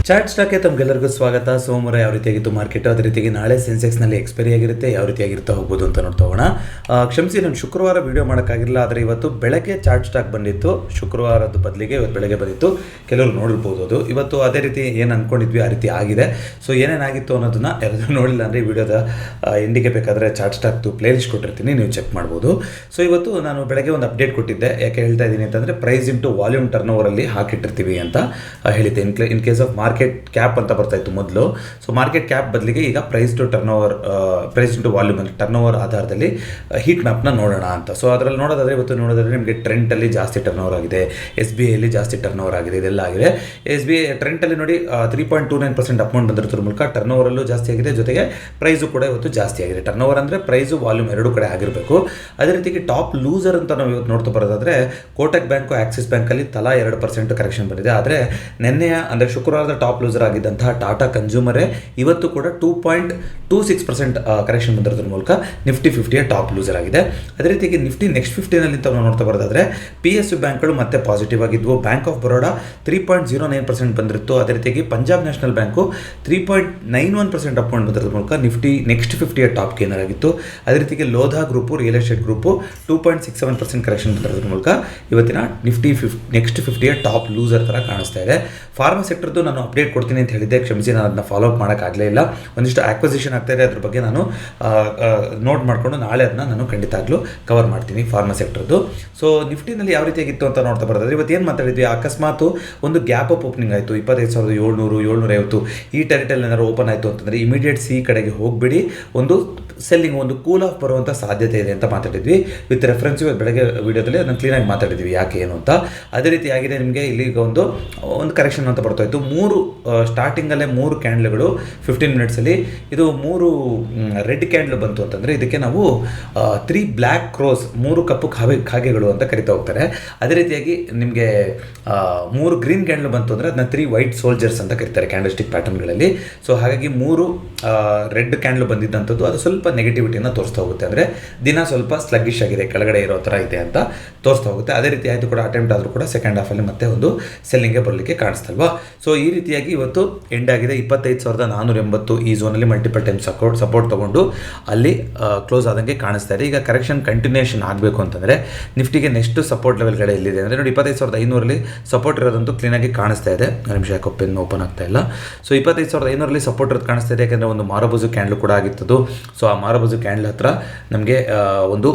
Chart ಸ್ಟಾಕ್ಗೆ ತಮಗೆಲ್ಲರಿಗೂ ಸ್ವಾಗತ. ಸೋಮವಾರ ಯಾವ ರೀತಿಯಾಗಿತ್ತು ಮಾರ್ಕೆಟ್, ಅದೇ ರೀತಿಯಾಗಿ ನಾಳೆ ಸೆನ್ಸೆಕ್ಸ್ನಲ್ಲಿ ಎಕ್ಸ್ಪೈರಿ ಆಗಿರುತ್ತೆ, ಯಾವ ರೀತಿಯಾಗಿರ್ತಾ ಹೋಗ್ಬೋದು ಅಂತ ನೋಡ್ತಾ ಹೋಗೋಣ. ಕ್ಷಮಿಸಿ, ನಾನು ಶುಕ್ರವಾರ ವೀಡಿಯೋ ಮಾಡೋಕ್ಕಾಗಿರಲಿಲ್ಲ, ಆದರೆ ಇವತ್ತು ಬೆಳಗ್ಗೆ ಚಾರ್ಟ್ ಸ್ಟಾಕ್ ಬಂದಿತ್ತು. ಶುಕ್ರವಾರದ ಬದಲಿಗೆ ಇವತ್ತು ಬೆಳಗ್ಗೆ ಬಂದಿತ್ತು. ಕೆಲವರು ನೋಡಿರ್ಬೋದು. ಅದು ಇವತ್ತು ಅದೇ ರೀತಿ ಏನು ಅಂದ್ಕೊಂಡಿದ್ವಿ ಆ ರೀತಿ ಆಗಿದೆ. ಸೊ ಏನೇನಾಗಿತ್ತು ಅನ್ನೋದನ್ನ ಯಾರಾದರೂ ನೋಡಿಲ್ಲ ಅಂದರೆ ವಿಡಿಯೋದ ಎಂಡಿಗೆ ಬೇಕಾದರೆ ಚಾರ್ಟ್ ಸ್ಟಾಕ್ದು ಪ್ಲೇ ಲಿಸ್ಟ್ ಕೊಟ್ಟಿರ್ತೀನಿ, ನೀವು ಚೆಕ್ ಮಾಡ್ಬೋದು. ಸೊ ಇವತ್ತು ನಾನು ಬೆಳಗ್ಗೆ ಒಂದು ಅಪ್ಡೇಟ್ ಕೊಟ್ಟಿದ್ದೆ. ಯಾಕೆ ಹೇಳ್ತಾ ಇದ್ದೀನಿ ಅಂತಂದರೆ ಪ್ರೈಸ್ ಇಂಟು ವಾಲ್ಯೂಮ್ ಟರ್ನ್ ಓವರಲ್ಲಿ ಹಾಕಿಟ್ಟಿರ್ತೀವಿ ಅಂತ ಹೇಳಿದ್ದೆ. In case of market cap ಅಂತ ಬರ್ತಾ ಇತ್ತು ಮೊದಲು. ಸೊ ಮಾರ್ಕೆಟ್ ಕ್ಯಾಪ್ ಬದಲಿಗೆ ಈಗ price to turnover, price to volume ಅಂದರೆ ಟರ್ನ್ ಓವರ್ ಆಧಾರದಲ್ಲಿ ಹೀಟ್ ಮ್ಯಾಪ್ನ ನೋಡೋಣ ಅಂತ. ಸೊ ಅದರಲ್ಲಿ ನೋಡೋದಾದರೆ ಇವತ್ತು ನೋಡೋದಾದರೆ ನಿಮಗೆ ಟ್ರೆಂಟಲ್ಲಿ ಜಾಸ್ತಿ ಟರ್ನ್ ಓವರ್ ಆಗಿದೆ, SBIಯಲ್ಲಿ ಜಾಸ್ತಿ ಟರ್ನ್ ಓವರ್ ಆಗಿದೆ, ಇದೆಲ್ಲ ಆಗಿದೆ. SBI ಟ್ರೆಂಟಲ್ಲಿ ನೋಡಿ 3.29% ಅಪ್ ಬಂದಿರೋದ್ರ ಮೂಲಕ ಟರ್ನ್ ಓವರಲ್ಲೂ ಜಾಸ್ತಿ ಆಗಿದೆ, ಜೊತೆಗೆ ಪ್ರೈಸು ಕೂಡ ಇವತ್ತು ಜಾಸ್ತಿ ಆಗಿದೆ. ಟರ್ನ್ ಓವರ್ ಅಂದರೆ ಪ್ರೈಸು ವಾಲ್ಯೂಮ್ ಎರಡೂ ಕಡೆ ಆಗಿರಬೇಕು. ಅದೇ ರೀತಿಗೆ ಟಾಪ್ ಲೂಸರ್ ಅಂತ ನಾವು ಇವತ್ತು ನೋಡ್ತಾ ಬರೋದಾದರೆ ಕೋಟಕ್ ಬ್ಯಾಂಕು, ಆಕ್ಸಿಸ್ ಬ್ಯಾಂಕಲ್ಲಿ ತಲಾ 2% ಕರೆಕ್ಷನ್ ಬಂದಿದೆ. ಆದರೆ ನಿನ್ನೆಯ ಅಂದರೆ ಶುಕ್ರವಾರದ ಟಾಪ್ ಲೂಸರ್ ಆಗಿದ್ದಂತಹ ಟಾಟಾ ಕನ್ಸ್ಯೂಮರೇ ಇವತ್ತು ಕೂಡ 2.26% ಕರೆಕ್ಷನ್ ಬಂದಿರೋದ್ರ ಮೂಲಕ ನಿಫ್ಟಿ 50ಯ ಟಾಪ್ ಲೂಸರ್ ಆಗಿದೆ. ಅದೇ ರೀತಿಯಾಗಿ ನಿಫ್ಟಿ ನೆಕ್ಸ್ಟ್ 50ನಲ್ಲಿ ನಾವು ನೋಡ್ತಾ ಬರೋದಾದರೆ PSU ಬ್ಯಾಂಕ್ಗಳು ಮತ್ತೆ ಪಾಸಿಟಿವ್ ಆಗಿದ್ವು. ಬ್ಯಾಂಕ್ ಆಫ್ ಬರೋಡಾ 3.09% ಬಂದಿತ್ತು. ಅದೇ ರೀತಿಯಾಗಿ ಪಂಜಾಬ್ ನ್ಯಾಷನಲ್ ಬ್ಯಾಂಕು 3.91% ಅಪ್ ಬಂದಿರೋದ್ರ ಮೂಲಕ ನಿಫ್ಟಿ ನೆಕ್ಸ್ಟ್ 50ಯ ಟಾಪ್ ಗೇನರ್ ಆಗಿತ್ತು. ಅದೇ ರೀತಿಗೆ Lodha group, real estate group 2.67% correction ಬಂದಿರೋದ್ರ ಮೂಲಕ ಇವತ್ತಿನ ನಿಫ್ಟಿ ನೆಕ್ಸ್ಟ್ 50ಯ ಟಾಪ್ ಲೂಸರ್ ಥರ ಕಾಣಿಸ್ತಾ ಇದೆ. ಫಾರ್ಮಾ ಸೆಕ್ಟರ್ದು ನಾನು ಅಪ್ಡೇಟ್ ಕೊಡ್ತೀನಿ ಅಂತ ಹೇಳಿದ್ದೆ, ಕ್ಷಮಿಸಿ ನಾನು ಅದನ್ನ ಫಾಲೋ ಅಪ್ ಮಾಡೋಕ್ಕಾಗಲೇ ಇಲ್ಲ. ಒಂದಿಷ್ಟು ಆಕ್ವಿಸಿಷನ್ ಆಗ್ತಾಯಿದೆ, ಅದ್ರ ಬಗ್ಗೆ ನಾನು ನೋಟ್ ಮಾಡಿಕೊಂಡು ನಾಳೆ ಅದನ್ನ ನಾನು ಖಂಡಿತ ಆಗಲೂ ಕವರ್ ಮಾಡ್ತೀನಿ ಫಾರ್ಮಾ ಸೆಕ್ಟರ್ದು. ಸೊ ನಿಫ್ಟಿನಲ್ಲಿ ಯಾವ ರೀತಿಯಾಗಿತ್ತು ಅಂತ ನೋಡ್ತಾ ಬರೋದಾದ್ರೆ ಇವತ್ತು ಏನು ಮಾತಾಡಿದ್ವಿ, ಅಕಸ್ಮಾತ್ ಒಂದು ಗ್ಯಾಪ್ ಅಪ್ ಓಪನಿಂಗ್ ಆಯಿತು 25,700 750 ಈ ಟೆರಿಟಲ್ ಏನಾದ್ರು ಓಪನ್ ಆಯಿತು ಅಂತಂದರೆ ಇಮಿಡಿಯೇಟ್ ಸಿ ಕಡೆಗೆ ಹೋಗಿಬಿಡಿ, ಒಂದು ಸೆಲ್ಲಿಂಗ್, ಒಂದು ಕೂಲ್ ಆಫ್ ಬರುವಂಥ ಸಾಧ್ಯತೆ ಇದೆ ಅಂತ ಮಾತಾಡಿದ್ವಿ. ವಿತ್ ರೆಫರೆನ್ಸ್ ಇವತ್ತು ಬೆಳಗ್ಗೆ ವೀಡಿಯೋದಲ್ಲಿ ಅದನ್ನು ಕ್ಲೀನಾಗಿ ಮಾತಾಡಿದ್ವಿ ಯಾಕೆ ಏನು ಅಂತ. ಅದೇ ರೀತಿ ಆಗಿದೆ ನಿಮಗೆ ಇಲ್ಲಿ ಒಂದು ಕರೆಕ್ಷನ್ ಅಂತ ಬರ್ತಾ ಇತ್ತು. ಸ್ಟಾರ್ಟಿಂಗಲ್ಲೇ 3 ಕ್ಯಾಂಡ್ಲ್ಗಳು 15 ಮಿನಿಟ್ಸಲ್ಲಿ ಇದು 3 ರೆಡ್ ಕ್ಯಾಂಡ್ಲ್ ಬಂತು ಅಂತಂದರೆ ಇದಕ್ಕೆ ನಾವು 3 ಬ್ಲ್ಯಾಕ್ ಕ್ರೋಸ್, 3 ಕಪ್ಪು ಕಾಗೆಗಳು ಅಂತ ಕರಿತಾ ಹೋಗ್ತಾರೆ. ಅದೇ ರೀತಿಯಾಗಿ ನಿಮಗೆ 3 ಗ್ರೀನ್ ಕ್ಯಾಂಡ್ಲ್ ಬಂತು ಅಂದರೆ ಅದನ್ನ 3 ವೈಟ್ ಸೋಲ್ಜರ್ಸ್ ಅಂತ ಕರೀತಾರೆ ಕ್ಯಾಂಡಲ್ ಸ್ಟಿಕ್ ಪ್ಯಾಟರ್ನ್ಗಳಲ್ಲಿ. ಸೊ ಹಾಗಾಗಿ 3 ರೆಡ್ ಕ್ಯಾಂಡ್ಲ್ ಬಂದಿದ್ದಂಥದ್ದು ಅದು ಸ್ವಲ್ಪ ನೆಗೆಟಿವಿಟಿಯನ್ನು ತೋರಿಸ್ತಾ ಹೋಗುತ್ತೆ, ಅಂದರೆ ದಿನ ಸ್ವಲ್ಪ ಸ್ಲಗ್ಗಿಶ್ ಆಗಿದೆ, ಕೆಳಗಡೆ ಇರೋ ಥರ ಇದೆ ಅಂತ ತೋರಿಸ್ತಾ ಹೋಗುತ್ತೆ. ಅದೇ ರೀತಿ ಆಯಿತು ಕೂಡ ಅಟೆಂಪ್ಟ್ ಆದರೂ ಕೂಡ ಸೆಕೆಂಡ್ ಹಾಫಲ್ಲಿ ಮತ್ತೆ ಒಂದು ಸೆಲ್ಲಿಂಗ್ಗೆ ಬರಲಿಕ್ಕೆ ಕಾಣಿಸ್ತಲ್ವಾ. ಸೊ ಈ ರೀತಿಯಾಗಿ ಇವತ್ತು ಎಂಡ್ ಆಗಿದೆ. 25,480 ಈ ಝೋನಲ್ಲಿ ಮಲ್ಟಿಪಲ್ ಟೈಮ್ ಸಪೋರ್ಟ್ ತೊಗೊಂಡು ಅಲ್ಲಿ ಕ್ಲೋಸ್ ಆದಂಗೆ ಕಾಣಿಸ್ತಾ ಇದೆ. ಈಗ ಕರೆಕ್ಷನ್ ಕಂಟಿನ್ಯೂಷನ್ ಆಗಬೇಕು ಅಂತಂದರೆ ನಿಫ್ಟಿಗೆ ನೆಕ್ಸ್ಟ್ ಸಪೋರ್ಟ್ ಲೆವೆಲ್ಗಡೆ ಎಲ್ಲಿದೆ ಅಂದರೆ ನೋಡಿ 25,500ರಲ್ಲಿ ಸಪೋರ್ಟ್ ಇರೋದಂತೂ ಕ್ಲೀನಾಗಿ ಕಾಣಿಸ್ತಾ ಇದೆ. ನಿಮಿಷ ಯಾಕೋ ಪೆನ್ ಓಪನ್ ಆಗ್ತಾ ಇಲ್ಲ. ಸೊ 25,500ರಲ್ಲಿ ಸಪೋರ್ಟ್ ಇರೋದು ಕಾಣಿಸ್ತಾ ಇದೆ, ಯಾಕೆಂದರೆ ಒಂದು ಮಾರಬಜು ಕ್ಯಾಂಡ್ಲ್ ಕೂಡ ಆಗಿತ್ತು. ಸೊ ಆ ಮಾರಬಜು ಕ್ಯಾಂಡ್ಲ್ ಹತ್ರ ನಮಗೆ ಒಂದು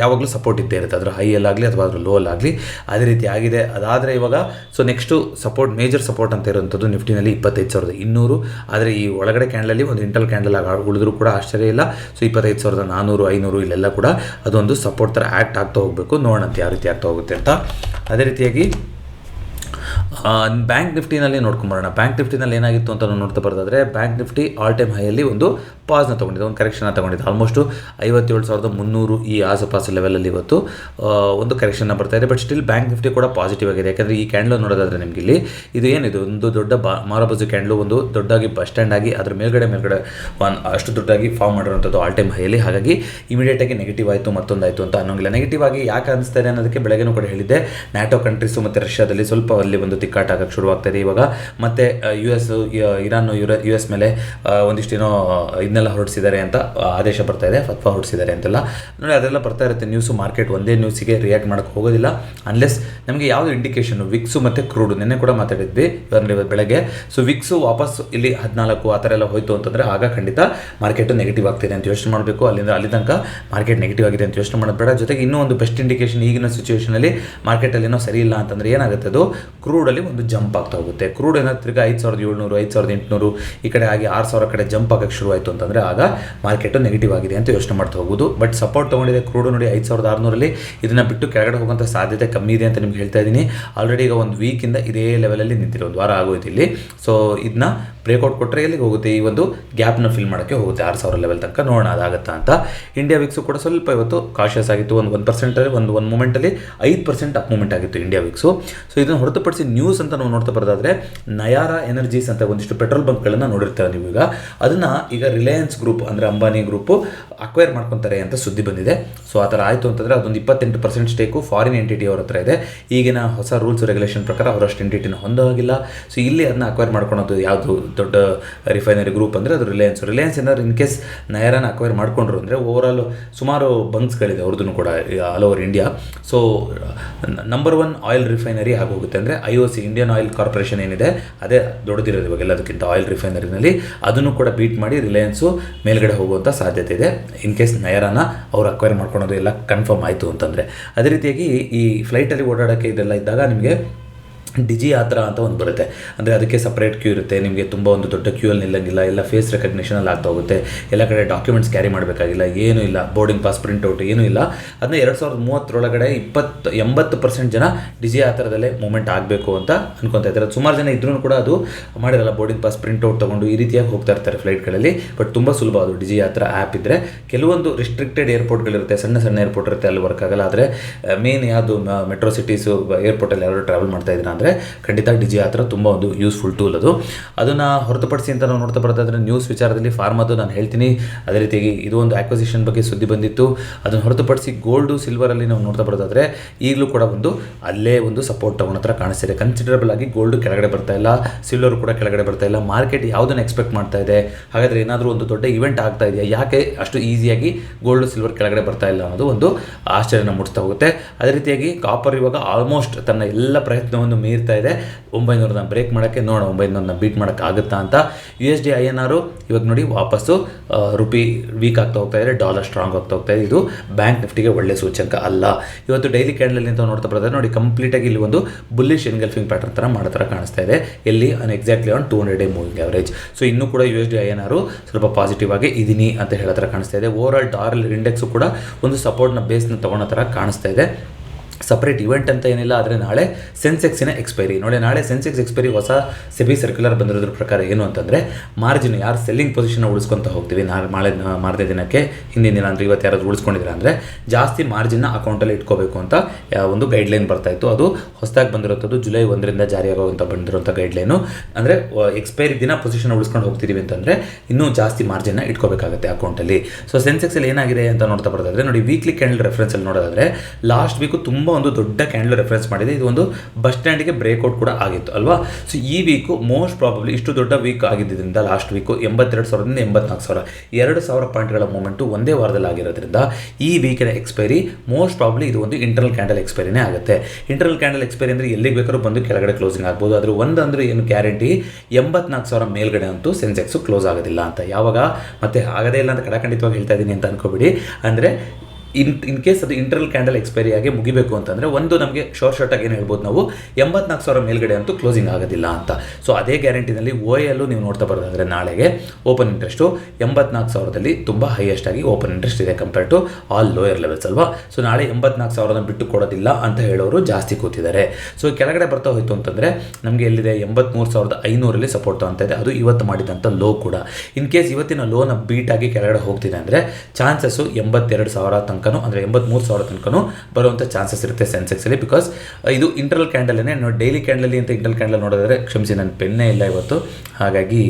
ಯಾವಾಗಲೂ ಸಪೋರ್ಟ್ ಇದ್ದೇ ಇರುತ್ತೆ, ಅದರ ಹೈಯಲ್ಲಾಗಲಿ ಅಥವಾ ಅದರ ಲೋ ಅಲ್ಲಾಗಲಿ. ಅದೇ ರೀತಿ ಆಗಿದೆ. ಅದಾದರೆ ಇವಾಗ so next support, major support ಅಂತ ಇರುವಂಥದ್ದು ನಿಫ್ಟಿನಲ್ಲಿ 25,200. ಆದರೆ ಈ ಒಳಗಡೆ ಕ್ಯಾಂಡಲಲ್ಲಿ ಒಂದು ಇಂಟಲ್ ಕ್ಯಾಂಡಲ್ ಉಳಿದ್ರೂ ಕೂಡ ಆಶ್ಚರ್ಯ ಇಲ್ಲ. ಸೊ 25,400 500 ಇಲ್ಲೆಲ್ಲ ಕೂಡ ಅದೊಂದು ಸಪೋರ್ಟ್ ಥರ ಆ್ಯಕ್ಟ್ ಆಗ್ತಾ ಹೋಗಬೇಕು. ನೋಡೋಣ ಯಾವ ರೀತಿ ಆಗ್ತಾ ಹೋಗುತ್ತೆ ಅಂತ. ಅದೇ ರೀತಿಯಾಗಿ ಬ್ಯಾಂಕ್ ನಿಫ್ಟಿನಲ್ಲಿ ನೋಡ್ಕೊಂಬರೋಣ. ಬ್ಯಾಂಕ್ ನಿಫ್ಟಿನಲ್ಲಿ ಏನಾಗಿತ್ತು ಅಂತ ನಾವು ನೋಡ್ತಾ ಬರೋದಾದರೆ ಬ್ಯಾಂಕ್ ನಿಫ್ಟಿ ಆಲ್ ಟೈಮ್ ಹೈಯಲ್ಲಿ ಒಂದು ಪಾಸ್ನ ತೊಗೊಂಡಿದೆ, ಒಂದು ಕರೆಕ್ಷನ್ನ ತೊಗೊಂಡಿದೆ. ಆಲ್ಮೋಸ್ಟು 57,300 ಈ ಆಸುಪಾಸು ಲೆವೆಲಲ್ಲಿ ಇವತ್ತು ಒಂದು ಕರೆಕ್ಷನ್ನ ಬರ್ತಾ ಇದೆ. ಬಟ್ ಸ್ಟಿಲ್ ಬ್ಯಾಂಕ್ ನಿಫ್ಟಿ ಕೂಡ ಪಾಸಿಟಿವ್ ಆಗಿದೆ, ಯಾಕಂದರೆ ಈ ಕ್ಯಾಂಡ್ಲು ನೋಡೋದಾದರೆ ನಿಮಗೆ ಇಲ್ಲಿ ಇದು ಏನಿದೆ, ಒಂದು ದೊಡ್ಡ ಮಾರಬಜು ಕ್ಯಾಂಡ್ಲು, ಒಂದು ದೊಡ್ಡದಾಗಿ ಬಸ್ ಸ್ಟ್ಯಾಂಡ್ ಆಗಿ ಅದ್ರ ಮೇಲ್ಗಡೆ ಅಷ್ಟು ದೊಡ್ಡದಾಗಿ ಫಾರ್ಮ್ ಮಾಡಿರುವಂಥದ್ದು ಆಲ್ ಟೈಮ್ ಹೈಯಲ್ಲಿ. ಹಾಗಾಗಿ ಇಮಿಡಿಯೇಟಾಗಿ ನೆಗೆಟಿವ್ ಆಯಿತು, ಮತ್ತೊಂದಾಯಿತು ಅಂತ ಅನ್ನೋಂಗಿಲ್ಲ. ನೆಗೆಟಿವ್ ಆಗಿ ಯಾಕೆ ಅನಿಸ್ತಾ ಇದೆ ಅನ್ನೋದಕ್ಕೆ ಬೆಳಗ್ಗೆನೂ ಕೂಡ ಹೇಳಿದ್ದೆ, ನ್ಯಾಟೋ ಕಂಟ್ರೀಸು ಮತ್ತು ರಷ್ಯಾದಲ್ಲಿ ಸ್ವಲ್ಪ ಅಲ್ಲಿ ಒಂದು ತಿಕ್ಕಾಟ ಆಗಕ್ಕೆ ಶುರುವಾಗ್ತಾ ಇದೆ ಇವಾಗ. ಮತ್ತು ಇರಾನ್ US ಮೇಲೆ ಒಂದಿಷ್ಟೇನೋ ಇದನ್ನೆಲ್ಲ ಹೊರಡಿಸಿದ್ದಾರೆ ಅಂತ ಆದೇಶ ಬರ್ತಾ ಇದೆ, ಫತ್ವಾ ಹೊರಡಿಸಿದ್ದಾರೆ ಅಂತೆಲ್ಲ ನೋಡಿ, ಅದೆಲ್ಲ ಬರ್ತಾ ಇರುತ್ತೆ ನ್ಯೂಸು. ಮಾರ್ಕೆಟ್ ಒಂದೇ ನ್ಯೂಸಿಗೆ ರಿಯಾಕ್ಟ್ ಮಾಡೋಕ್ಕೆ ಹೋಗೋದಿಲ್ಲ ಅನ್ಲೆಸ್ ನಮಗೆ ಯಾವುದು ಇಂಡಿಕೇಷನು. ವಿಕ್ಸು ಮತ್ತು ಕ್ರೂಡು ನಿನ್ನೆ ಕೂಡ ಮಾತಾಡಿದ್ವಿ ಇವತ್ತು ಬೆಳಗ್ಗೆ. ಸೊ ವಿಕ್ಸು ವಾಪಸ್ ಇಲ್ಲಿ 14 ಆ ಥರ ಎಲ್ಲ ಹೋಯಿತು ಅಂತಂದರೆ ಆಗ ಖಂಡಿತ ಮಾರ್ಕೆಟು ನೆಗೆಟಿವ್ ಆಗ್ತಿದೆ ಅಂತ ಯೋಚನೆ ಮಾಡಬೇಕು. ಅಲ್ಲಿ ತನಕ ಮಾರ್ಕೆಟ್ ನೆಗೆಟಿವ್ ಆಗಿದೆ ಅಂತ ಯೋಚನೆ ಮಾಡೋದು ಬೇಡ. ಜೊತೆಗೆ ಇನ್ನೂ ಒಂದು ಬೆಸ್ಟ್ ಇಂಡಿಕೇಷನ್ ಈಗಿನ ಸಿಚುವೇಷನಲ್ಲಿ ಮಾರ್ಕೆಟಲ್ಲಿ ಏನೋ ಸರಿ ಇಲ್ಲ ಅಂತಂದರೆ ಏನಾಗುತ್ತೆ, ಅದು ಕ್ರೂಡಲ್ಲಿ ಒಂದು ಜಂಪ್ ಆಗ್ತಾ ಹೋಗುತ್ತೆ. ಕ್ರೂಡ್ ಏನಾದ್ರು ತಿರ್ಗಿ 5,700 5,800 ಈ ಕಡೆ ಆಗಿ 6,000 ಕಡೆ ಜಂಪ್ ಆಗೋಕ್ಕೆ ಶುರುವಾಯಿತು ಅಂತಂದರೆ ಆಗ ಮಾರ್ಕೆಟು ನೆಗೆಟಿವ್ ಆಗಿದೆ ಅಂತ ಯೋಚನೆ ಮಾಡ್ತಾ ಹೋಗೋದು. ಬಟ್ ಸಪೋರ್ಟ್ ತೊಗೊಂಡಿದೆ ಕ್ರೂಡು ನೋಡಿ 5,600ರಲ್ಲಿ. ಇದನ್ನು ಬಿಟ್ಟು ಕೆಳಗಡೆ ಹೋಗೋಂಥ ಸಾಧ್ಯತೆ ಕಮ್ಮಿ ಇದೆ ಅಂತ ನಿಮ್ಗೆ ಹೇಳ್ತಾ ಇದ್ದೀನಿ. ಆಲ್ರೆಡಿ ಈಗ ಒಂದು ವೀಕಿಂದ ಇದೇ ಲೆವೆಲಲ್ಲಿ ನಿಂತಿರೋ, ಒಂದು ವಾರ ಆಗೋಯ್ತು ಇಲ್ಲಿ. ಸೊ ಇದನ್ನ ಬ್ರೇಕ್ಔಟ್ ಕೊಟ್ಟರೆ ಎಲ್ಲಿಗೆ ಹೋಗುತ್ತೆ, ಈ ಒಂದು ಗ್ಯಾಪ್ನ ಫಿಲ್ ಮಾಡೋಕ್ಕೆ ಹೋಗುತ್ತೆ 6,000 ಲೆವೆಲ್ ತನಕ. ನೋಡೋಣ ಅದಾಗುತ್ತಾ ಅಂತ. ಇಂಡಿಯಾ ವಿಕ್ಸು ಕೂಡ ಸ್ವಲ್ಪ ಇವತ್ತು ಕಾಶಿಯಸ್ ಆಗಿತ್ತು. ಒಂದು 1% ಒಂದು ಮೂಮೆಂಟಲ್ಲಿ 5% ಅಪ್ ಮೂಮೆಂಟ್ ಆಗಿತ್ತು ಇಂಡಿಯಾ ವಿಕ್ಸು. ಸೊ ಇದನ್ನು ಹೊರತುಪಡಿಸಿ ನ್ಯೂಸ್ ಅಂತ ನಾವು ನೋಡ್ತಾ ಬರೋದಾದರೆ ನಯಾರಾ ಎನರ್ಜೀಸ್ ಅಂತ ಒಂದಿಷ್ಟು ಪೆಟ್ರೋಲ್ ಬಂಕ್ಗಳನ್ನು ನೋಡಿರ್ತಾರೆ ನೀವು. ಅದನ್ನು ಈಗ ರಿಲಯನ್ಸ್ ಗ್ರೂಪ್ ಅಂದರೆ ಅಂಬಾನಿ ಗ್ರೂಪು ಅಕ್ವೈರ್ ಮಾಡ್ಕೊತಾರೆ ಅಂತ ಸುದ್ದಿ ಬಂದಿದೆ. ಸೊ ಆ ಥರ ಆಯಿತು ಅಂತಂದರೆ ಅದೊಂದು 28% ಸ್ಟೇಕು ಫಾರಿನ್ ಎಂಟಿಟಿ ಅವ್ರ ಹತ್ರ ಇದೆ. ಈಗಿನ ಹೊಸ ರೂಲ್ಸ್ ರೆಗ್ಯುಲೇಷನ್ ಪ್ರಕಾರ ಅವರಷ್ಟು ಎಂಟಿಟಿನ ಹೊಂದೋಗಿಲ್ಲ. ಸೊ ಇಲ್ಲಿ ಅದನ್ನ ಅಕ್ವೈರ್ ಮಾಡ್ಕೊಳೋದು ಯಾವುದು ದೊಡ್ಡ ರಿಫೈನರಿ ಗ್ರೂಪ್ ಅಂದರೆ ಅದು ರಿಲಯನ್ಸ್ ಏನಾದ್ರು ಇನ್ ಕೇಸ್ ನಯಾರಾನ ಅಕ್ವೈರ್ ಮಾಡ್ಕೊಂಡ್ರು ಅಂದರೆ ಓವರಾಲ್ ಸುಮಾರು ಬಂಕ್ಸ್ಗಳಿದೆ ಅವ್ರದ್ದು ಕೂಡ all over India. So number 1 oil refinery ಆಗೋಗುತ್ತೆ. ಅಂದರೆ IOC ಇಂಡಿಯನ್ ಆಯಿಲ್ ಕಾರ್ಪೊರೇಷನ್ ಏನಿದೆ ಅದೇ ದೊಡ್ಡದಿರೋದು ಇವಾಗ ಎಲ್ಲದಕ್ಕಿಂತ ಆಯಿಲ್ ರಿಫೈನರಿನಲ್ಲಿ. ಅದನ್ನು ಕೂಡ ಬೀಟ್ ಮಾಡಿ ರಿಲಯನ್ಸು ಮೇಲ್ಗಡೆ ಹೋಗುವಂಥ ಸಾಧ್ಯತೆ ಇದೆ ಇನ್ ಕೇಸ್ ನಯಾರಾನ ಅವ್ರು ಅಕ್ವೈರ್ ಮಾಡ್ಕೊಳೋದು ಎಲ್ಲ ಕನ್ಫರ್ಮ್ ಆಯಿತು ಅಂತಂದರೆ. ಅದೇ ರೀತಿಯಾಗಿ ಈ ಫ್ಲೈಟಲ್ಲಿ ಓಡಾಡೋಕ್ಕೆ ಇದೆಲ್ಲ ಇದ್ದಾಗ ನಿಮಗೆ ಡಿಜಿ ಯಾತ್ರಾ ಅಂತ ಒಂದು ಬರುತ್ತೆ. ಅಂದರೆ ಅದಕ್ಕೆ ಸಪ್ರೇಟ್ ಕ್ಯೂ ಇರುತ್ತೆ. ನಿಮಗೆ ತುಂಬ ಒಂದು ದೊಡ್ಡ ಕ್ಯೂ ಅಲ್ಲಿ ನಿಲ್ಲಂಗಿಲ್ಲ. ಎಲ್ಲ ಫೇಸ್ ರೆಕಗ್ನಿಷನಲ್ಲಿ ಆಗ್ತಾ ಹೋಗುತ್ತೆ. ಎಲ್ಲ ಕಡೆ ಡಾಕ್ಯುಮೆಂಟ್ಸ್ ಕ್ಯಾರಿ ಮಾಡಬೇಕಾಗಿಲ್ಲ, ಏನೂ ಇಲ್ಲ. ಬೋರ್ಡಿಂಗ್ ಪಾಸ್ ಪ್ರಿಂಟ್ಔಟ್ ಏನೂ ಇಲ್ಲ. ಅದನ್ನ 2030 80% ಜನ ಡಿಜಿ ಯಾತ್ರಾದಲ್ಲೇ ಮೂವ್ಮೆಂಟ್ ಆಗಬೇಕು ಅಂತ ಅನ್ಕೊತಾ ಇದ್ದಾರೆ. ಸುಮಾರು ಜನ ಇದ್ರೂ ಕೂಡ ಅದು ಮಾಡಿರಲ್ಲ. ಬೋರ್ಡಿಂಗ್ ಪಾಸ್ ಪ್ರಿಂಟ್ಔಟ್ ತೊಗೊಂಡು ಈ ರೀತಿಯಾಗಿ ಹೋಗ್ತಾ ಇರ್ತಾರೆ ಫ್ಲೈಟ್ಗಳಲ್ಲಿ. ಬಟ್ ತುಂಬ ಸುಲಭ ಅದು ಡಿಜಿ ಯಾತ್ರಾ ಆ್ಯಪ್ ಇದ್ದರೆ. ಕೆಲವೊಂದು ರಿಸ್ಟ್ರಿಕ್ಟೆಡ್ ಏರ್ಪೋರ್ಟ್ಗಳಿರುತ್ತೆ, ಸಣ್ಣ ಏರ್ಪೋರ್ಟ್ ಇರುತ್ತೆ, ಅಲ್ಲಿ ವರ್ಕ್ ಆಗಲ್ಲ. ಆದರೆ ಮೇನ್ ಯಾವುದು ಮೆಟ್ರೋ ಸಿಟೀಸು ಏರ್ಪೋರ್ಟಲ್ಲಿ ಯಾರು ಟ್ರಾವೆಲ್ ಮಾಡ್ತಾ ಇದ್ದೀರಾ ಅಂದರೆ ಖಂಡಿತ ಡಿಜಿ ಯಾತ್ರಾ ತುಂಬ ಒಂದು ಯೂಸ್ಫುಲ್ ಟೂಲ್ ಅದು. ಅದನ್ನು ಹೊರತುಪಡಿಸಿ ಅಂತ ನಾವು ನೋಡ್ತಾ ಬರೋದಾದರೆ ನ್ಯೂಸ್ ವಿಚಾರದಲ್ಲಿ ಫಾರ್ಮದು ನಾನು ಹೇಳ್ತೀನಿ. ಅದೇ ರೀತಿಯಾಗಿ ಇದು ಒಂದು ಆಕ್ವಿಸಿಷನ್ ಬಗ್ಗೆ ಸುದ್ದಿ ಬಂದಿತ್ತು. ಅದನ್ನು ಹೊರತುಪಡಿಸಿ ಗೋಲ್ಡು ಸಿಲ್ವರಲ್ಲಿ ನಾವು ನೋಡ್ತಾ ಬರೋದಾದರೆ ಈಗಲೂ ಕೂಡ ಅಲ್ಲೇ ಒಂದು ಸಪೋರ್ಟ್ ತಗೊಂಡ ಹತ್ರ ಕಾಣಿಸ್ತಿದೆ. ಕನ್ಸಿಡರಬಲ್ ಆಗಿ ಗೋಲ್ಡು ಕೆಳಗಡೆ ಬರ್ತಾ ಇಲ್ಲ, ಸಿಲ್ವರು ಕೂಡ ಕೆಳಗಡೆ ಬರ್ತಾ ಇಲ್ಲ. ಮಾರ್ಕೆಟ್ ಯಾವುದನ್ನು ಎಕ್ಸ್ಪೆಕ್ಟ್ ಮಾಡ್ತಾ ಇದೆ, ಹಾಗಾದರೆ ಏನಾದರೂ ಒಂದು ದೊಡ್ಡ ಇವೆಂಟ್ ಆಗ್ತಾ ಇದೆಯಾ, ಯಾಕೆ ಅಷ್ಟು ಈಸಿಯಾಗಿ ಗೋಲ್ಡು ಸಿಲ್ವರ್ ಕೆಳಗಡೆ ಬರ್ತಾ ಇಲ್ಲ ಅನ್ನೋದು ಒಂದು ಆಶ್ಚರ್ಯನ ಮೂಡಿಸ್ತಾ ಹೋಗುತ್ತೆ. ಅದೇ ರೀತಿಯಾಗಿ ಕಾಪರ್ ಇವಾಗ ಆಲ್ಮೋಸ್ಟ್ ತನ್ನ ಎಲ್ಲ ಪ್ರಯತ್ನವನ್ನು ಮೀರ್ತಾ ಇದೆ 900ನ ಬ್ರೇಕ್ ಮಾಡೋಕ್ಕೆ. ನೋಡೋಣ 900ನ ಬೀಟ್ ಮಾಡೋಕ್ಕಾಗುತ್ತಾ ಅಂತ. USD INR ಇವಾಗ ನೋಡಿ ವಾಪಸ್ಸು ರುಪಿ ವೀಕ್ ಆಗ್ತಾ ಹೋಗ್ತಾ ಇದೆ, ಡಾಲರ್ ಸ್ಟ್ರಾಂಗ್ ಆಗ್ತಾ ಹೋಗ್ತಾ ಇದೆ. ಇದು ಬ್ಯಾಂಕ್ ನಿಫ್ಟಿಗೆ ಒಳ್ಳೆ ಸೂಚಕ ಅಲ್ಲ. ಇವತ್ತು ಡೈಲಿ ಕ್ಯಾಂಡಲ್ ಅಂತ ನೋಡ್ತಾ ಬರೋದ್ರೆ ನೋಡಿ ಕಂಪ್ಲೀಟಾಗಿ ಇಲ್ಲಿ ಒಂದು ಬುಲ್ಲಿಶ್ ಎನ್ಗಲ್ಫಿಂಗ್ ಪ್ಯಾಟರ್ನ್ ಥರ ಮಾಡೋ ಥರ ಕಾಣಿಸ್ತಾ ಇದೆ. ಎಲ್ಲಿ exactly on 200-day moving average. So ಇನ್ನೂ ಕೂಡ USD INR ಸ್ವಲ್ಪ ಪಾಸಿಟಿವ್ ಆಗಿ ಇದೀನಿ ಅಂತ ಹೇಳೋ ಥರ ಕಾಣಿಸ್ತಾ ಇದೆ. ಓವರಾಲ್ ಡಾಲರ್ ಇಂಡೆಕ್ಸು ಕೂಡ ಒಂದು ಸಪೋರ್ಟ್ನ ಬೇಸ್ನ ತೊಗೊಳೋ ಥರ ಕಾಣಿಸ್ತಾ ಇದೆ. ಸಪ್ರೇಟ್ ಇವೆಂಟ್ ಅಂತ ಏನಿಲ್ಲ. ಆದರೆ ನಾಳೆ ಸೆನ್ಸೆಕ್ಸಿನ ಎಕ್ಸ್ಪೈರಿ ನೋಡಿ. ನಾಳೆ ಸೆನ್ಸೆಕ್ಸ್ ಎಕ್ಸ್ಪೈರಿ ಹೊಸ ಸೆಬಿ ಸರ್ಕ್ಯುಲರ್ ಬಂದಿರೋದ್ರ ಪ್ರಕಾರ ಏನು ಅಂತಂದರೆ ಮಾರ್ಜಿನ್ ಯಾರು ಸೆಲ್ಲಿಂಗ್ ಪೊಸಿಷನ್ ಉಳಿಸ್ಕೊತ ಹೋಗ್ತೀವಿ ಮಾರನೇ ದಿನಕ್ಕೆ ಹಿಂದಿನ ದಿನ ಅಂದರೆ ಇವತ್ತು ಯಾರಾದರೂ ಉಳಿಸ್ಕೊಂಡಿದ್ರೆ ಅಂದರೆ ಜಾಸ್ತಿ ಮಾರ್ಜಿನ್ನ ಅಕೌಂಟಲ್ಲಿ ಇಟ್ಕೋಬೇಕು ಅಂತ ಒಂದು ಗೈಡ್ಲೈನ್ ಬರ್ತಾಯಿತ್ತು. ಅದು ಹೊಸದಾಗಿ ಬಂದಿರೋಂಥದ್ದು ಜುಲೈ 1ರಿಂದ ಜಾರಿಯಾಗುವಂಥ ಬಂದಿರೋಂಥ ಗೈಡ್ಲೈನು. ಅಂದರೆ ಎಕ್ಸ್ಪೈರಿ ದಿನ ಪೊಸಿಷನ್ ಉಳಿಸ್ಕೊಂಡು ಹೋಗ್ತಿದ್ದೀವಿ ಅಂತಂದರೆ ಇನ್ನೂ ಜಾಸ್ತಿ ಮಾರ್ಜಿನ್ನ ಇಟ್ಕೋಬೇಕಾಗುತ್ತೆ ಅಕೌಂಟಲ್ಲಿ. ಸೊ ಸೆನ್ಸೆಕ್ಸಲ್ಲಿ ಏನಾಗಿದೆ ಅಂತ ನೋಡ್ತಾ ಬರೋದಾದರೆ ನೋಡಿ ವೀಕ್ಲಿ ಕ್ಯಾಂಡಲ್ ರೆಫರೆನ್ಸಲ್ಲಿ ನೋಡೋದಾದರೆ ಲಾಸ್ಟ್ ವೀಕು ತುಂಬ ಒಂದು ದೊಡ್ಡ ಕ್ಯಾಂಡಲ್ ರೆಫರೆನ್ಸ್ ಮಾಡಿದೆ. ಇದು ಒಂದು ಬಸ್ ಸ್ಟ್ಯಾಂಡಿಗೆ ಬ್ರೇಕ್ಔಟ್ ಕೂಡ ಆಗಿತ್ತು ಅಲ್ವಾ. ಸೊ ಈ ವೀಕು ಮೋಸ್ಟ್ ಪ್ರಾಬಬ್ಲಿ ಇಷ್ಟು ದೊಡ್ಡ ವೀಕ್ ಆಗಿದ್ದರಿಂದ ಲಾಸ್ಟ್ ವೀಕು 82,000ದಿಂದ 84,000 2,000 ಪಾಯಿಂಟ್ಗಳ ಮೂಮೆಂಟು ಒಂದೇ ವಾರದಲ್ಲಿ ಆಗಿರೋದ್ರಿಂದ ಈ ವೀಕಿನ ಎಕ್ಸ್ಪೈರಿ ಮೋಸ್ಟ್ ಪ್ರಾಬಬ್ಲಿ ಇದು ಒಂದು ಇಂಟರ್ನಲ್ ಕ್ಯಾಂಡಲ್ ಎಕ್ಸ್ಪೈರಿನೇ ಆಗುತ್ತೆ. ಇಂಟರ್ನಲ್ ಕ್ಯಾಂಡಲ್ ಎಕ್ಸ್ಪೈರಿ ಅಂದರೆ ಎಲ್ಲಿಗೆ ಬೇಕಾದ್ರೂ ಬಂದು ಕೆಳಗಡೆ ಕ್ಲೋಸಿಂಗ್ ಆಗ್ಬೋದು. ಆದರೆ ಒಂದಂದ್ರೆ ಏನು ಗ್ಯಾರಂಟಿ 84,000 ಮೇಲ್ಗಡೆ ಅಂತೂ ಸೆನ್ಸೆಕ್ಸು ಕ್ಲೋಸ್ ಆಗೋದಿಲ್ಲ ಅಂತ. ಯಾವಾಗ ಮತ್ತೆ ಆಗದೇ ಇಲ್ಲ ಅಂತ ಖಂಡಿತವಾಗಿ ಹೇಳ್ತಾ ಇದ್ದೀನಿ ಅಂತ ಅನ್ಕೋಬಿಡಿ. ಅಂದರೆ ಇನ್ ಕೇಸ್ ಅದು ಇಂಟರ್ನಲ್ ಕ್ಯಾಂಡಲ್ ಎಕ್ಸ್ಪೈರಿ ಆಗಿ ಮುಗಿಬೇಕು ಅಂತಂದರೆ ಒಂದು ನಮಗೆ ಶಾರ್ಟಾಗಿ ಏನು ಹೇಳ್ಬೋದು ನಾವು 84,000 ಮೇಲ್ಗಡೆ ಅಂತೂ ಕ್ಲೋಸಿಂಗ್ ಆಗೋದಿಲ್ಲ ಅಂತ. ಸೊ ಅದೇ ಗ್ಯಾರಂಟಿನಲ್ಲಿ OAL ನೀವು ನೋಡ್ತಾ ಬರೋದಾದರೆ ನಾಳೆಗೆ ಓಪನ್ ಇಂಟ್ರೆಸ್ಟು 84,000ದಲ್ಲಿ ತುಂಬ ಹೈಯೆಸ್ಟ್ ಆಗಿ ಓಪನ್ ಇಂಟ್ರೆಸ್ಟ್ ಇದೆ compare to all lower levels ಅಲ್ವಾ. ಸೊ ನಾಳೆ 84,000 ಬಿಟ್ಟು ಕೊಡೋದಿಲ್ಲ ಅಂತ ಹೇಳೋರು ಜಾಸ್ತಿ ಕೂತಿದ್ದಾರೆ. ಸೊ ಕೆಳಗಡೆ ಬರ್ತಾ ಹೋಯಿತು ಅಂತಂದರೆ ನಮಗೆ ಎಲ್ಲಿದೆ 83,500 ಸಪೋರ್ಟ್ ಅಂತ ಇದೆ. ಅದು ಇವತ್ತು ಮಾಡಿದಂಥ ಲೋ ಕೂಡ. ಇನ್ ಕೇಸ್ ಇವತ್ತಿನ ಲೋನ ಬೀಟಾಗಿ ಕೆಳಗಡೆ ಹೋಗ್ತಿದೆ ಅಂದರೆ ಚಾನ್ಸಸ್ಸು 82,000 ತನಕ ಅಂದರೆ 83,000 ತನಕ ಬರುವಂಥ ಚಾನ್ಸಸ್ ಇರುತ್ತೆ ಸೆನ್ಸೆಕ್ಸಲ್ಲಿ. ಬಿಕಾಸ್ ಇದು ಇಂಟರ್ನಲ್ ಕ್ಯಾಂಡಲೇ ನೋಡಿ. ಡೈಲಿ ಕ್ಯಾಂಡಲ್ ಅಂತ ಇಂಟರ್ನಲ್ ಕ್ಯಾಂಡಲ್ ನೋಡೋದಾದರೆ ಕ್ಷಮಿಸಿ ನನ್ನ ಪೆನ್ನೇ ಇಲ್ಲ ಇವತ್ತು, ಹಾಗಾಗಿ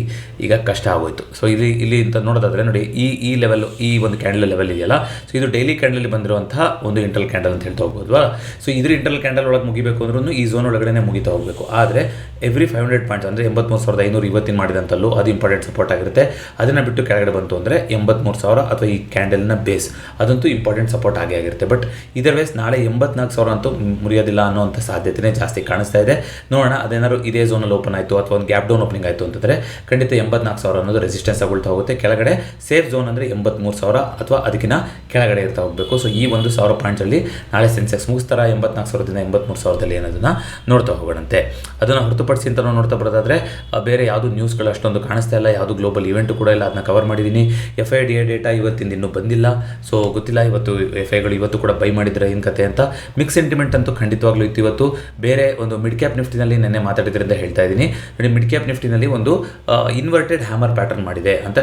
ಈಗ ಕಷ್ಟ ಆಗೋಯ್ತು. ಸೊ ಇಲ್ಲಿ ಅಂತ ನೋಡೋದಾದರೆ ನೋಡಿ ಈ ಲೆವೆಲ್ ಈ ಒಂದು ಕ್ಯಾಂಡಲ್ ಲೆವೆಲ್ ಇದೆಯಲ್ಲ. ಸೊ ಇದು ಡೈಲಿ ಕ್ಯಾಂಡಲ್ ಬಂದಿರುವಂತಹ ಒಂದು ಇಂಟರ್ನಲ್ ಕ್ಯಾಂಡಲ್ ಅಂತ ಹೇಳ್ತಾ ಹೋಗ್ಬೋದಲ್ವಾ. ಸೊ ಇದ್ರ ಇಂಟರ್ನಲ್ ಕ್ಯಾಂಡಲ್ ಒಳಗೆ ಮುಗಿಬೇಕು ಅಂದ್ರೂ ಈ ಝೋನ್ ಒಳಗಡೆ ಮುಗಿತಾ ಹೋಗಬೇಕು. ಆದರೆ ಎವ್ರಿ 500 ಪಾಯಿಂಟ್ಸ್ ಅಂದರೆ 83,500 ಇವತ್ತಿನ ಮಾಡಿದಂಥಲ್ಲೂ ಅದು ಇಂಪಾರ್ಟೆಂಟ್ ಸಪೋರ್ಟ್ ಆಗಿರುತ್ತೆ. ಅದನ್ನು ಬಿಟ್ಟು ಕೆಳಗಡೆ ಬಂತು ಅಂದರೆ 83,000 ಅಥವಾ ಈ ಕ್ಯಾಂಡಲ್ನ ಬೇಸ್ ಅದಂತೂ ಇಂಪಾರ್ಟೆಂಟ್ ಸಪೋರ್ಟ್ ಆಗೇ ಆಗಿರುತ್ತೆ. ಬಟ್ ಇದರ್ ವೇಸ್ ನಾಳೆ 84,000 ಅಂತೂ ಮುರಿಯೋದಿಲ್ಲ ಅನ್ನೋಂಥ ಸಾಧ್ಯತೆನೇ ಜಾಸ್ತಿ ಕಾಣಿಸ್ತಾ ಇದೆ. ನೋಡೋಣ ಅದೇನಾದ್ರು ಇದೇ ಝೋನಲ್ಲಿ ಓಪನ್ ಆಯಿತು ಅಥವಾ ಒಂದು ಗ್ಯಾಪ್ ಡೌನ್ ಓಪನಿಂಗ್ ಆಯಿತು ಅಂತಂದರೆ ಖಂಡಿತ 84,000 ಅನ್ನೋದು ರೆಸಿಸ್ಟೆನ್ಸ್ ಆಗುಳ್ತಾ ಹೋಗುತ್ತೆ. ಕೆಳಗಡೆ ಸೇಫ್ ಝೋನ್ ಅಂದರೆ 83,000 ಅಥವಾ ಅದಕ್ಕಿಂತ ಕೆಳಗಡೆ ಇರ್ತಾ ಹೋಗಬೇಕು. ಸೊ ಈ ಒಂದು 1,000 ಪಾಯಿಂಟ್ಸಲ್ಲಿ ನಾಳೆ ಸೆನ್ಸೆಕ್ಸ್ ಮುಗಿಸ್ತಾರ 84,000ದಿಂದ 83,000ದಲ್ಲಿ ಏನದನ್ನು ನೋಡ್ತಾ ಹೋಗೋಣಂತೆ. ಅದನ್ನು ಹೊರತುಪಡಿಸಿ ಅಂತ ನಾವು ನೋಡ್ತಾ ಬರೋದಾದರೆ ಬೇರೆ ಯಾವುದು ನ್ಯೂಸ್ಗಳು ಅಷ್ಟೊಂದು ಕಾಣಿಸ್ತಾ ಇಲ್ಲ. ಯಾವುದು ಗ್ಲೋಬಲ್ ಇವೆಂಟು ಕೂಡ ಇಲ್ಲ, ಅದನ್ನ ಕವರ್ ಮಾಡಿದ್ದೀನಿ. FIDA ಡೇಟಾ ಇವತ್ತಿಂದ ಇನ್ನೂ ಬಂದಿಲ್ಲ. ಸೊ ಗೊತ್ತಿಲ್ಲ ಇವತ್ತು FIಗಳು ಇವತ್ತು ಕೂಡ ಬೈ ಮಾಡಿದರೆ ಏನು ಕತೆ ಅಂತ ಮಿಕ್ಸ್ ಸೆಂಟಿಮೆಂಟ್ ಅಂತೂ ಖಂಡಿತವಾಗ್ಲೂ ಇತ್ತು. ಇವತ್ತು ಬೇರೆ ಒಂದು ಮಿಡ್ ಕ್ಯಾಪ್ ನಿಫ್ಟಿನಲ್ಲಿ ನೆನ್ನೆ ಮಾತಾಡಿದ್ರಿಂದ ಹೇಳ್ತಾ ಇದ್ದೀನಿ ನೋಡಿ, ಮಿಡ್ ಕ್ಯಾಪ್ ನಿಫ್ಟಿನಲ್ಲಿ ಒಂದು ಇನ್ವರ್ಟೆಡ್ ಹ್ಯಾಮರ್ ಪ್ಯಾಟರ್ನ್ ಮಾಡಿದೆ ಅಂತ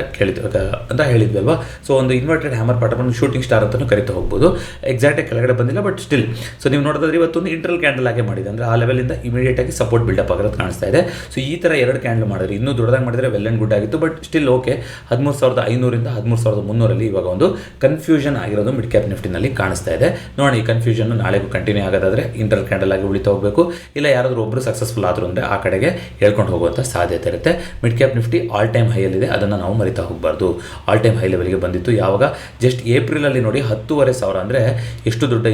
ಹೇಳಿದ್ವಿ ಅಲ್ವಾ. ಸೊ ಒಂದು inverted hammer pattern shooting star ಅಂತಲೂ ಕರಿತಾ ಹೋಗ್ಬೋದು. ಎಕ್ಸಾಕ್ಟಾಗಿ ಕೆಳಗಡೆ ಬಂದಿಲ್ಲ, ಬಟ್ ಸ್ಟಿಲ್ ಸೊ ನೀವು ನೋಡಿದ್ರೆ ಇವತ್ತೊಂದು ಇಂಟರ್ನಲ್ ಕ್ಯಾಂಡಲ್ ಆಗಿ ಮಾಡಿದೆ, ಅಂದರೆ ಆ ಲೆವೆಲಿಂದ ಇಮಿಡಿಯೇಟ್ ಆಗಿ ಸಪೋರ್ಟ್ ಬಿಲ್ಡಪ್ ಆಗಿರೋದು ಕಾಣಿಸ್ತಾ ಇದೆ. ಸೊ ಈ ಥರ 2 ಕ್ಯಾಂಡಲ್ ಮಾಡಿದ್ರೆ ಇನ್ನೂ ದೊಡ್ಡದಾಗಿ ಮಾಡಿದರೆ ವೆಲ್ ಆ್ಯಂಡ್ ಗುಡ್ ಆಗಿತ್ತು, ಬಟ್ ಸ್ಟಿಲ್ ಓಕೆ. 13,500ರಿಂದ 13,300 ಇವಾಗ ಒಂದು ಕನ್ಫ್ಯೂಷನ್ ಆಗಿರೋದು ಮಿಡ್ ಕ್ಯಾಪ್ ನಿಫ್ಟಿನಲ್ಲಿ ಕಾಣಿಸ್ತಾ ಇದೆ. ನೋಡೋಣ ಈ ಕನ್ಫ್ಯೂಷನ್ ನಾಳೆಗೂ ಕಂಟಿನ್ಯೂ ಆಗೋದಾದರೆ ಇಂಟರ್ನಲ್ ಕ್ಯಾಂಡಲ್ ಆಗಿ ಉಳಿತಾ ಹೋಗಬೇಕು, ಇಲ್ಲ ಯಾರಾದರೂ ಒಬ್ಬರು ಸಕ್ಸಸ್ಫುಲ್ ಆದರೂ ಅಂದರೆ ಆ ಕಡೆಗೆ ಹೇಳ್ಕೊಂಡು ಹೋಗುವಂಥ ಸಾಧ್ಯತೆ ಇರುತ್ತೆ. Mid cap Nifty all time ಹೈಯಲ್ಲಿದೆ, ಅದನ್ನು ನಾವು ಮರಿತಾ ಹೋಗಬಾರ್ದು. ಆಲ್ ಟೈಮ್ ಹೈ ಲೆವೆಲ್ಗೆ ಬಂದಿತ್ತು ಯಾವಾಗ ಜಸ್ಟ್ ಏಪ್ರಿಲಲ್ಲಿ ನೋಡಿ 10,500, ಅಂದರೆ ಎಷ್ಟು ದೊಡ್ಡ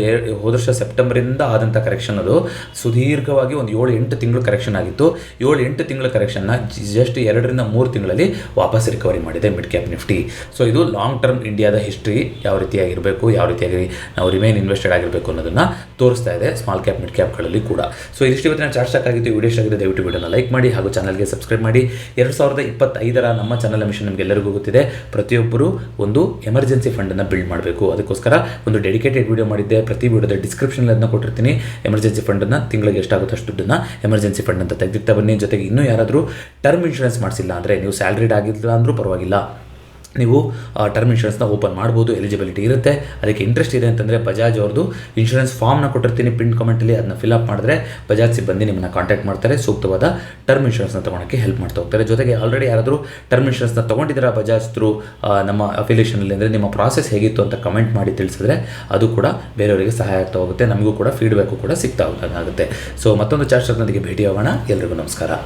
ಹೋದ ವರ್ಷ ಸೆಪ್ಟೆಂಬರಿಂದ ಆದಂಥ ಕರೆಕ್ಷನ್, ಅದು ಸುದೀರ್ಘವಾಗಿ ಒಂದು 7-8 ತಿಂಗಳು ಕರೆಕ್ಷನ್ ಆಗಿತ್ತು. 7-8 ತಿಂಗಳ ಕರೆಕ್ಷನ್ನ ಜಸ್ಟ್ 2-3 ತಿಂಗಳಲ್ಲಿ ವಾಪಸ್ ರಿಕವರಿ ಮಾಡಿದೆ ಮಿಡ್ ಕ್ಯಾಪ್ ನಿಫ್ಟಿ. ಸೊ ಇದು ಲಾಂಗ್ ಟರ್ಮ್ ಇಂಡಿಯಾದ ಹಿಸ್ಟ್ರಿ ಯಾವ ರೀತಿಯಾಗಿರಬೇಕು, ಯಾವ ರೀತಿಯಾಗಿ ನಾವು ರಿಮೈನ್ ಇನ್ವೆಸ್ಟೆಡ್ ಆಗಿರಬೇಕು ಅನ್ನೋದನ್ನು ತೋರಿಸ್ತಾ ಇದೆ ಸ್ಮಾಲ್ ಕ್ಯಾಪ್ ಮಿಡ್ ಕ್ಯಾಪ್ಗಳಲ್ಲಿ ಕೂಡ. ಸೊ ಇದಿಷ್ಟು ಇವತ್ತಿನ ಚಾರ್ಟ್ ಸ್ಟಾಕ್ ಆಗಿತ್ತು. ವಿಡಿಯೋ ಇಷ್ಟ ಆಗಿದೆ ದಯವಿಟ್ಟು ವಿಡಿಯೋನ ಲೈಕ್ ಮಾಡಿ ಹಾಗೂ ಚಾನಲ್ಗೆ ಸಬ್ಸ್ಕ್ರೈಬ್ ಮಾಡಿ. 2025ರ ನಮ್ಮ ಚಾನಲ್ ಮಿಷನ್ ನಿಮಗೆಲ್ಲರಿಗೂ ಗೊತ್ತಿದೆ, ಪ್ರತಿಯೊಬ್ಬರು ಒಂದು ಎಮರ್ಜೆನ್ಸಿ ಫಂಡನ್ನು ಬಿಲ್ಡ್ ಮಾಡಬೇಕು. ಅದಕ್ಕೋಸ್ಕರ ಒಂದು ಡೆಡಿಕೇಟೆಡ್ ವಿಡಿಯೋ ಮಾಡಿದ್ದೆ, ಪ್ರತಿ ವಿಡಿಯೋದ ಡಿಸ್ಕ್ರಿಪ್ಷನಲ್ಲಿ ಅದನ್ನ ಕೊಟ್ಟಿರ್ತೀನಿ. ಎಮರ್ಜೆನ್ಸಿ ಫಂಡನ್ನು ತಿಂಗಳಿಗೆ ಎಷ್ಟಾಗುತ್ತೋ ಅಷ್ಟು ದುಡ್ಡನ್ನು ಎಮರ್ಜೆನ್ಸಿ ಫಂಡ್ ಅಂತ ತೆಗೆದಿರ್ತಾ ಬನ್ನಿ. ಜೊತೆಗೆ ಇನ್ನೂ ಯಾರಾದರೂ ಟರ್ಮ್ ಇನ್ಶೂರೆನ್ಸ್ ಮಾಡಿಸಿಲ್ಲ ಅಂದರೆ, ನೀವು ಸ್ಯಾಲ್ರಿಡ್ ಆಗಿಲ್ಲ ಅಂದರೂ ಪರವಾಗಿಲ್ಲ, ನೀವು ಟರ್ಮ್ ಇನ್ಶೂರೆನ್ಸ್ನ ಓಪನ್ ಮಾಡ್ಬೋದು, ಎಲಿಜಿಬಿಲಿಟಿ ಇರುತ್ತೆ. ಅದಕ್ಕೆ ಇಂಟ್ರೆಸ್ಟ್ ಇದೆ ಅಂತಂದರೆ ಬಜಾಜ್ ಅವ್ರದ್ದು ಇನ್ಶೂರೆನ್ಸ್ ಫಾರ್ಮ್ನ ಕೊಟ್ಟಿರ್ತೀನಿ ಪಿನ್ ಕಮೆಂಟಲ್ಲಿ, ಅದನ್ನ ಫಿಲ್ಅಪ್ ಮಾಡಿದ್ರೆ ಬಜಾಜ್ ಸಿಬ್ಬಂದಿ ನಿಮ್ಮನ್ನು ಕಾಂಟ್ಯಾಕ್ಟ್ ಮಾಡ್ತಾರೆ, ಸೂಕ್ತವಾದ ಟರ್ಮ್ ಇನ್ಶೂರೆನ್ಸ್ನ ತೊಗೊಳಕ್ಕೆ ಹೆಲ್ಪ್ ಮಾಡ್ತಾ ಹೋಗ್ತಾರೆ. ಜೊತೆಗೆ ಆಲ್ರೆಡಿ ಯಾರಾದರೂ ಟರ್ಮ್ ಇನ್ಶೂರೆನ್ಸ್ನ ತೊಗೊಂಡಿದ್ದೀರಾ ಬಜಾಜ್ ಥ್ರೂ ನಮ್ಮ ಅಫಿಲಿಯೇಷನಲ್ಲಿ ಅಂದರೆ ನಿಮ್ಮ ಪ್ರಾಸೆಸ್ ಹೇಗಿತ್ತು ಅಂತ ಕಮೆಂಟ್ ಮಾಡಿ ತಿಳಿಸಿದ್ರೆ ಅದು ಕೂಡ ಬೇರೆಯವರಿಗೆ ಸಹಾಯ ಆಗ್ತಾ ಹೋಗುತ್ತೆ, ನಮಗೂ ಕೂಡ ಫೀಡ್ಬ್ಯಾಕು ಕೂಡ ಸಿಗ್ತಾ ಹೋಗುತ್ತೆ. ಸೊ ಮತ್ತೊಂದು ಚಾರ್ಟ್ ಸ್ಟಾಕ್ನೊಂದಿಗೆ ಭೇಟಿಯಾಗೋಣ. ಎಲ್ರಿಗೂ ನಮಸ್ಕಾರ.